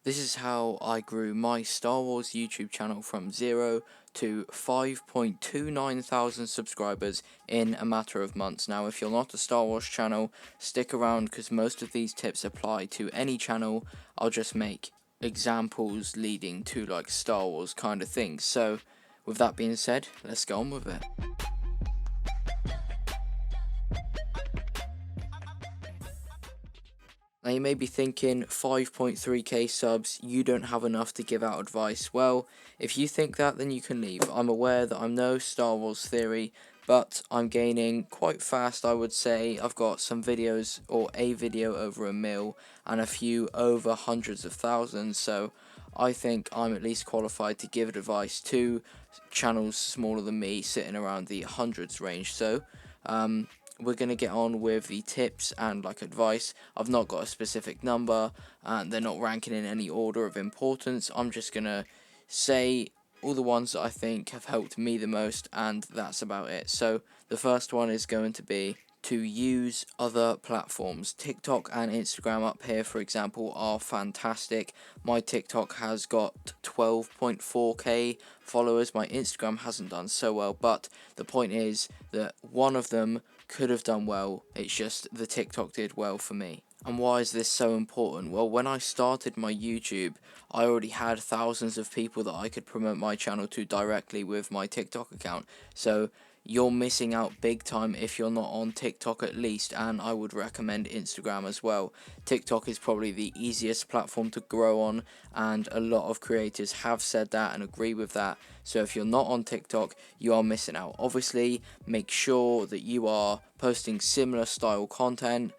This is how I grew my Star Wars YouTube channel from 0 to 5.29 thousand subscribers in a matter of months. Now, if you're not a Star Wars channel, stick around because most of these tips apply to any channel. I'll just make examples leading to like Star Wars kind of things. So, with that being said, let's go on with it. Now you may be thinking 5.3k subs, you don't have enough to give out advice. Well, if you think that, then you can leave. I'm aware that I'm no Star Wars theory, but I'm gaining quite fast, I would say. I've got some videos, or a video over 1 mil, and a few over hundreds of thousands, so I think I'm at least qualified to give advice to channels smaller than me, sitting around the hundreds range. So, we're going to get on with the tips and like advice. I've not got a specific number and they're not ranking in any order of importance. I'm just going to say all the ones that I think have helped me the most, and that's about it. So the first one is going to be to use other platforms. TikTok and Instagram up here, for example, are fantastic. My TikTok has got 12.4k followers. My Instagram hasn't done so well, but the point is that one of them could have done well. It's just the TikTok did well for me. And why is this so important? Well, when I started my YouTube, I already had thousands of people that I could promote my channel to directly with my TikTok account. So you're missing out big time if you're not on TikTok at least, and I would recommend Instagram as well. TikTok is probably the easiest platform to grow on, and a lot of creators have said that and agree with that. So if you're not on TikTok, you are missing out. Obviously, make sure that you are posting similar style content,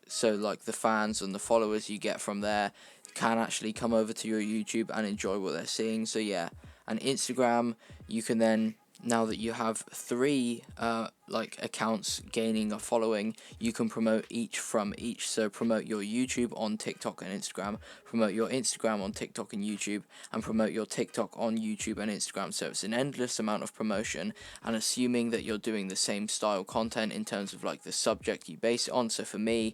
so like the fans and the followers you get from there can actually come over to your YouTube and enjoy what they're seeing. So yeah, and Instagram, you can then, now that you have 3 like accounts gaining a following, you can promote each from each. So promote your YouTube on TikTok and Instagram, promote your Instagram on TikTok and YouTube, and promote your TikTok on YouTube and Instagram. So it's an endless amount of promotion, and assuming that you're doing the same style content in terms of like the subject you base it on. So for me,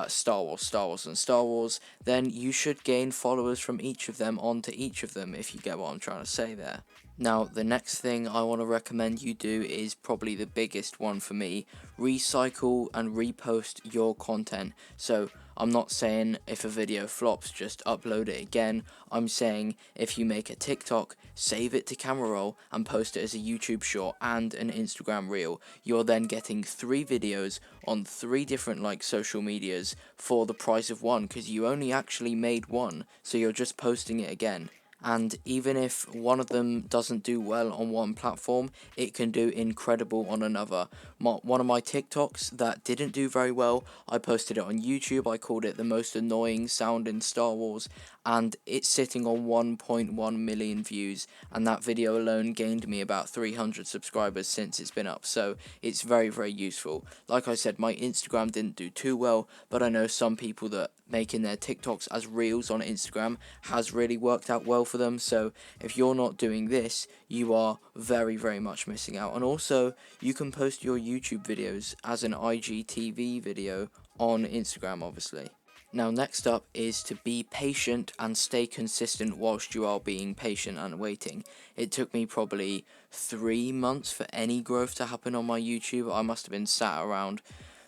Star Wars, and Star Wars, then you should gain followers from each of them onto each of them, if you get what I'm trying to say there. Now, the next thing I want to recommend you do is probably the biggest one for me. Recycle and repost your content. So, I'm not saying if a video flops, just upload it again. I'm saying if you make a TikTok, save it to camera roll and post it as a YouTube short and an Instagram reel. You're then getting 3 videos on 3 different like social medias for the price of one, because you only actually made one, so you're just posting it again. And even if one of them doesn't do well on one platform, it can do incredible on another. One of my TikToks that didn't do very well, I posted it on YouTube. I called it the most annoying sound in Star Wars, and it's sitting on 1.1 million views, and that video alone gained me about 300 subscribers since it's been up, so it's very, very useful. Like I said, my Instagram didn't do too well, but I know some people that making their TikToks as reels on Instagram has really worked out well for them. So if you're not doing this, you are very, very much missing out. And also, you can post your YouTube videos as an IGTV video on Instagram, obviously. Now, next up is to be patient and stay consistent whilst you are being patient and waiting. It took me probably 3 months for any growth to happen on my YouTube. I must have been sat around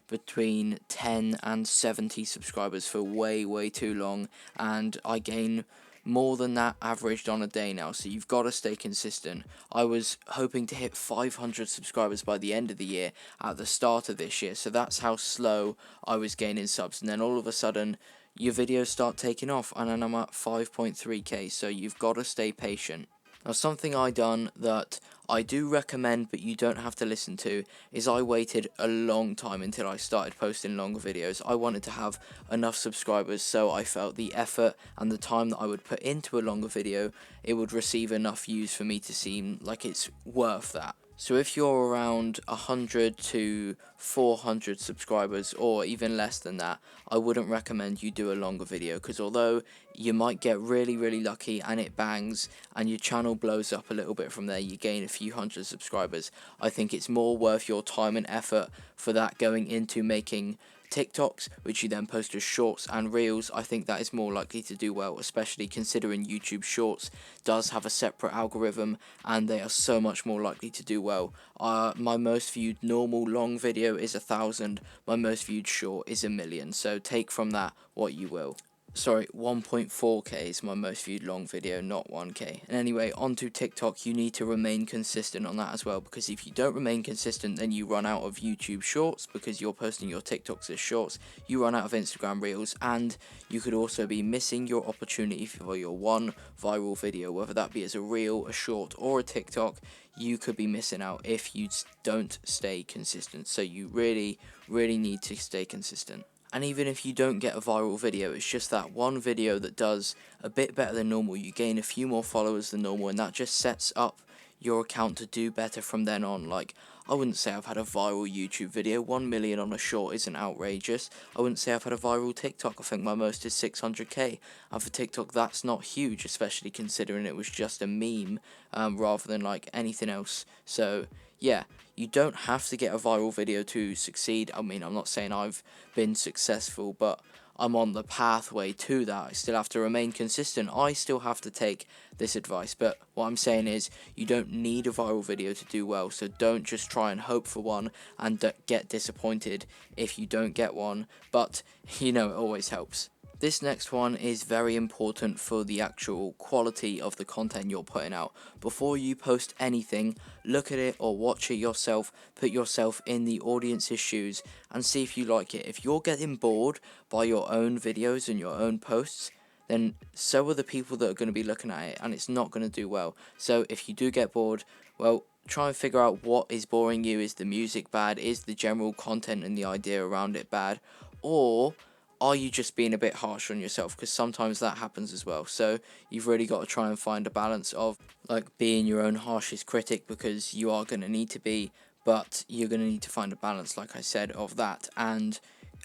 between 10 and 70 subscribers for way, way too long, and I gain more than that averaged on a day now, so you've got to stay consistent. I was hoping to hit 500 subscribers by the end of the year at the start of this year, so that's how slow I was gaining subs, and then all of a sudden your videos start taking off, and then I'm at 5.3k, so you've got to stay patient. Now, something I done that I do recommend, but you don't have to listen to, is I waited a long time until I started posting longer videos. I wanted to have enough subscribers, so I felt the effort and the time that I would put into a longer video, it would receive enough views for me to seem like it's worth that. So if you're around 100 to 400 subscribers, or even less than that, I wouldn't recommend you do a longer video, because although you might get really, really lucky and it bangs and your channel blows up a little bit from there, you gain a few hundred subscribers, I think it's more worth your time and effort for that going into making TikToks, which you then post as shorts and reels, I think that is more likely to do well, especially considering YouTube Shorts does have a separate algorithm and they are so much more likely to do well. My most viewed normal long video is 1,000, my most viewed short is 1,000,000, so take from that what you will. Sorry, 1.4k is my most viewed long video, not 1k. And anyway, onto TikTok, you need to remain consistent on that as well, because if you don't remain consistent, then you run out of YouTube Shorts, because you're posting your TikToks as shorts, you run out of Instagram Reels, and you could also be missing your opportunity for your one viral video, whether that be as a reel, a short, or a TikTok. You could be missing out if you don't stay consistent. So you really need to stay consistent. And even if you don't get a viral video, it's just that one video that does a bit better than normal, you gain a few more followers than normal, and that just sets up your account to do better from then on. Like, I wouldn't say I've had a viral YouTube video. 1 million on a short isn't outrageous. I wouldn't say I've had a viral TikTok. I think my most is 600k. And for TikTok, that's not huge, especially considering it was just a meme rather than like anything else. So yeah, you don't have to get a viral video to succeed. I mean, I'm not saying I've been successful, but I'm on the pathway to that. I still have to remain consistent. I still have to take this advice. But what I'm saying is, you don't need a viral video to do well. So don't just try and hope for one and get disappointed if you don't get one. But, it always helps. This next one is very important for the actual quality of the content you're putting out. Before you post anything, look at it or watch it yourself, put yourself in the audience's shoes and see if you like it. If you're getting bored by your own videos and your own posts, then so are the people that are going to be looking at it, and it's not going to do well. So if you do get bored, well, try and figure out what is boring you. Is the music bad? Is the general content and the idea around it bad? Or are you just being a bit harsh on yourself? Because sometimes that happens as well. So you've really got to try and find a balance of like being your own harshest critic, because you are going to need to be, but you're going to need to find a balance, like I said, of that and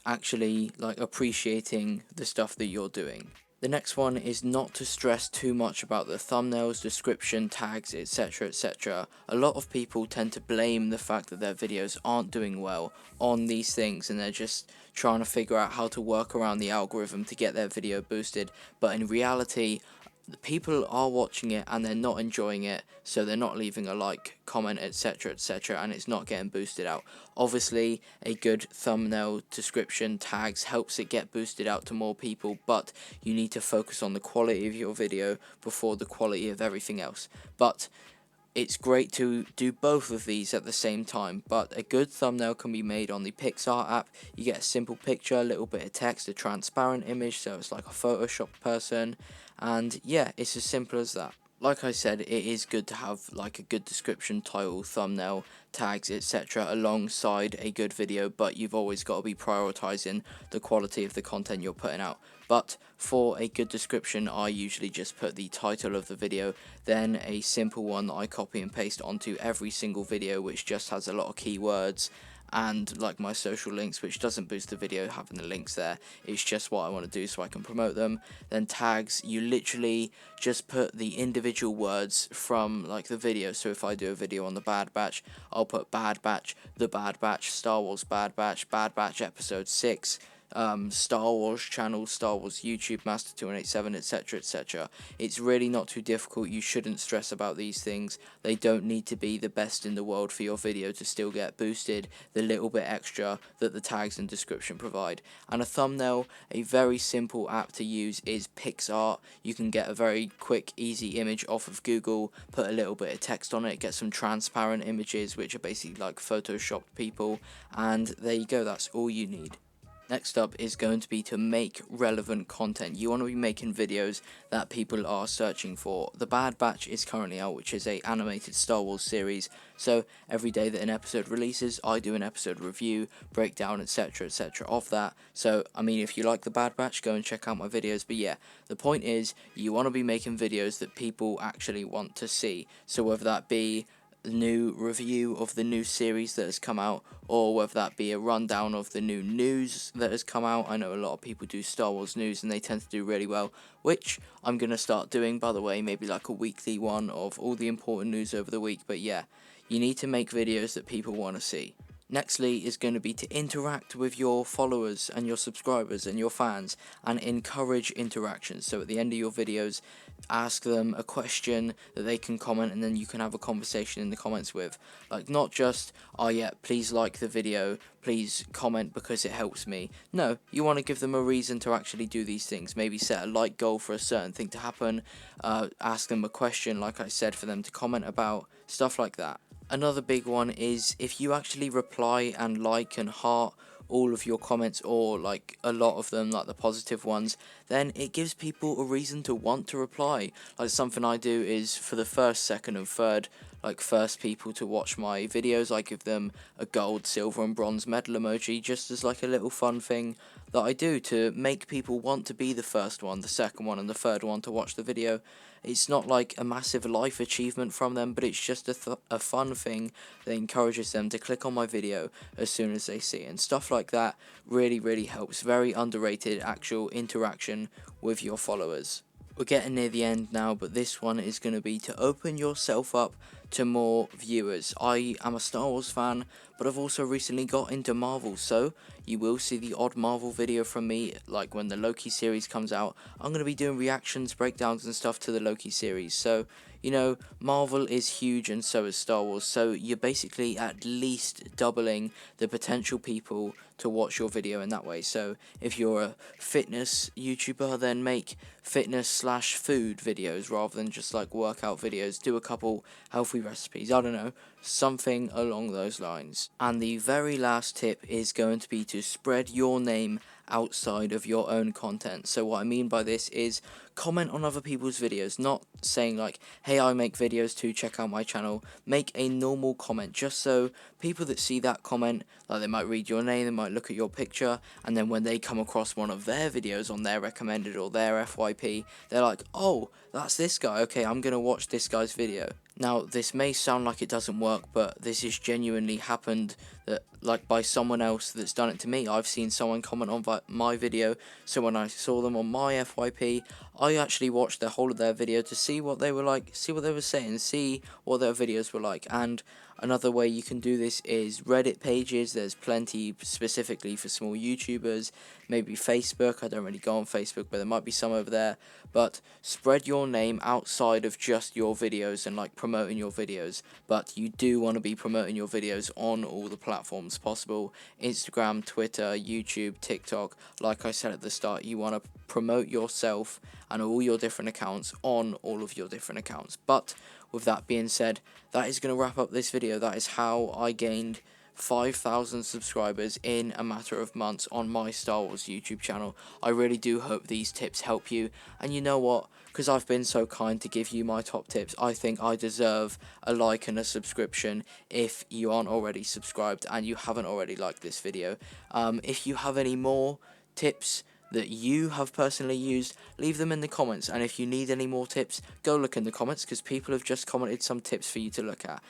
actually like appreciating the stuff that you're doing. The next one is not to stress too much about the thumbnails, description, tags, etc, etc. A lot of people tend to blame the fact that their videos aren't doing well on these things, and they're just trying to figure out how to work around the algorithm to get their video boosted. But in reality, the people are watching it and they're not enjoying it, so they're not leaving a like, comment, etc, etc, and it's not getting boosted out. Obviously, a good thumbnail, description, tags helps it get boosted out to more people, but you need to focus on the quality of your video before the quality of everything else. But it's great to do both of these at the same time, but a good thumbnail can be made on the Pixar app. You get a simple picture, a little bit of text, a transparent image, so it's like a Photoshop person, and yeah, it's as simple as that. Like I said, it is good to have like a good description, title, thumbnail, tags, etc. alongside a good video, but you've always got to be prioritizing the quality of the content you're putting out. But for a good description, I usually just put the title of the video, then a simple one that I copy and paste onto every single video, which just has a lot of keywords, and like my social links, which doesn't boost the video having the links there. It's just what I want to do so I can promote them. Then tags, you literally just put the individual words from like the video. So if I do a video on the Bad Batch, I'll put Bad Batch, The Bad Batch, Star Wars Bad Batch episode 6, Star Wars channel, Star Wars YouTube, Master 2187, etc, etc. It's really not too difficult. You shouldn't stress about these things. They don't need to be the best in the world for your video to still get boosted, the little bit extra that the tags and description provide. And a thumbnail, a very simple app to use is Pixar. You can get a very quick, easy image off of Google, put a little bit of text on it, get some transparent images, which are basically like photoshopped people, and there you go, that's all you need. Next up is going to be to make relevant content. You want to be making videos that people are searching for. The Bad Batch is currently out, which is a animated Star Wars series. So every day that an episode releases, I do an episode review, breakdown, etc, etc of that. So, I mean, if you like The Bad Batch, go and check out my videos. But yeah, the point is, you want to be making videos that people actually want to see. So whether that be new review of the new series that has come out, or whether that be a rundown of the new news that has come out. I know a lot of people do Star Wars news and they tend to do really well, which I'm going to start doing, by the way, maybe like a weekly one of all the important news over the week. But yeah, you need to make videos that people want to see. Nextly is going to be to interact with your followers and your subscribers and your fans and encourage interaction. So at the end of your videos, ask them a question that they can comment, and then you can have a conversation in the comments with. Like, not just, oh yeah, please like the video, please comment because it helps me. No, you want to give them a reason to actually do these things. Maybe set a like goal for a certain thing to happen, ask them a question, like I said, for them to comment about, stuff like that. Another big one is if you actually reply and like and heart all of your comments, or like a lot of them, like the positive ones, then it gives people a reason to want to reply. Like, something I do is for the first, second and third, like first people to watch my videos, I give them a gold, silver and bronze medal emoji, just as like a little fun thing that I do to make people want to be the first one, the second one and the third one to watch the video. It's not like a massive life achievement from them, but it's just a fun thing that encourages them to click on my video as soon as they see it. And stuff like that really helps. Very underrated actual interaction with your followers. We're getting near the end now, but this one is going to be to open yourself up to more viewers. I am a Star Wars fan, but I've also recently got into Marvel, so you will see the odd Marvel video from me, like when the Loki series comes out. I'm going to be doing reactions, breakdowns and stuff to the Loki series, so, you know, Marvel is huge and so is Star Wars, so you're basically at least doubling the potential people to watch your video in that way. So if you're a fitness YouTuber, then make fitness/food videos rather than just like workout videos. Do a couple healthy recipes, I don't know, something along those lines. And the very last tip is going to be to spread your name outside of your own content. So what I mean by this is comment on other people's videos, not saying like, hey, I make videos too, check out my channel. Make a normal comment, just so people that see that comment, like, they might read your name, they might look at your picture, and then when they come across one of their videos on their recommended or their FYP, they're like, oh, that's this guy, okay, I'm gonna watch this guy's video. Now, this may sound like it doesn't work, but this has genuinely happened, that like by someone else that's done it to me. I've seen someone comment on my video, so when I saw them on my FYP, I actually watched the whole of their video to see what they were like, see what they were saying, see what their videos were like. And another way you can do this is Reddit pages. There's plenty specifically for small YouTubers. Maybe Facebook. I don't really go on Facebook, but there might be some over there. But spread your name outside of just your videos and like promoting your videos. But you do want to be promoting your videos on all the platforms possible: Instagram, Twitter, YouTube, TikTok. Like I said at the start, you want to promote yourself and all your different accounts on all of your different accounts. But with that being said, that is going to wrap up this video. That is how I gained 5,000 subscribers in a matter of months on my Star Wars YouTube channel. I really do hope these tips help you, and you know what, because I've been so kind to give you my top tips, I think I deserve a like and a subscription if you aren't already subscribed and you haven't already liked this video. If you have any more tips that you have personally used, leave them in the comments. And if you need any more tips, go look in the comments, because people have just commented some tips for you to look at.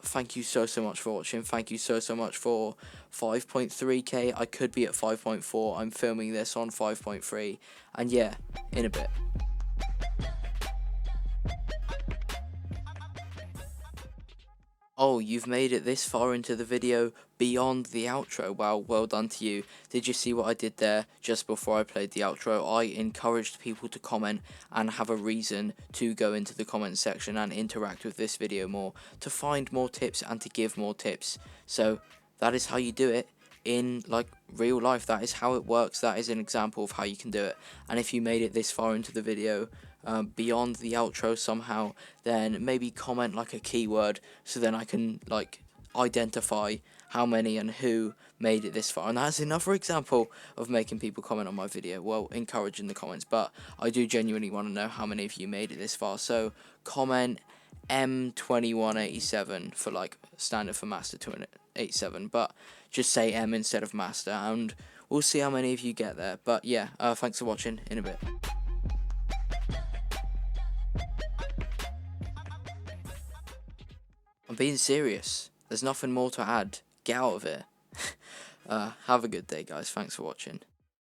Thank you so much for watching. Thank you so much for 5.3k. I could be at 5.4. I'm filming this on 5.3, and yeah, in a bit. Oh, you've made it this far into the video beyond the outro. Wow, well done to you. Did you see what I did there just before I played the outro? I encouraged people to comment and have a reason to go into the comment section and interact with this video more, to find more tips and to give more tips. So that is how you do it in like real life. That is how it works. That is an example of how you can do it. And if you made it this far into the video beyond the outro somehow, then maybe comment like a keyword, so then I can like identify how many and who made it this far. And that's another example of making people comment on my video. Well, encourage in the comments, but I do genuinely want to know how many of you made it this far. So comment M2187 for like standard for master 287, but just say M instead of master, and we'll see how many of you get there. But yeah, thanks for watching. In a bit. I'm being serious. There's nothing more to add. Get out of here. Have a good day, guys. Thanks for watching.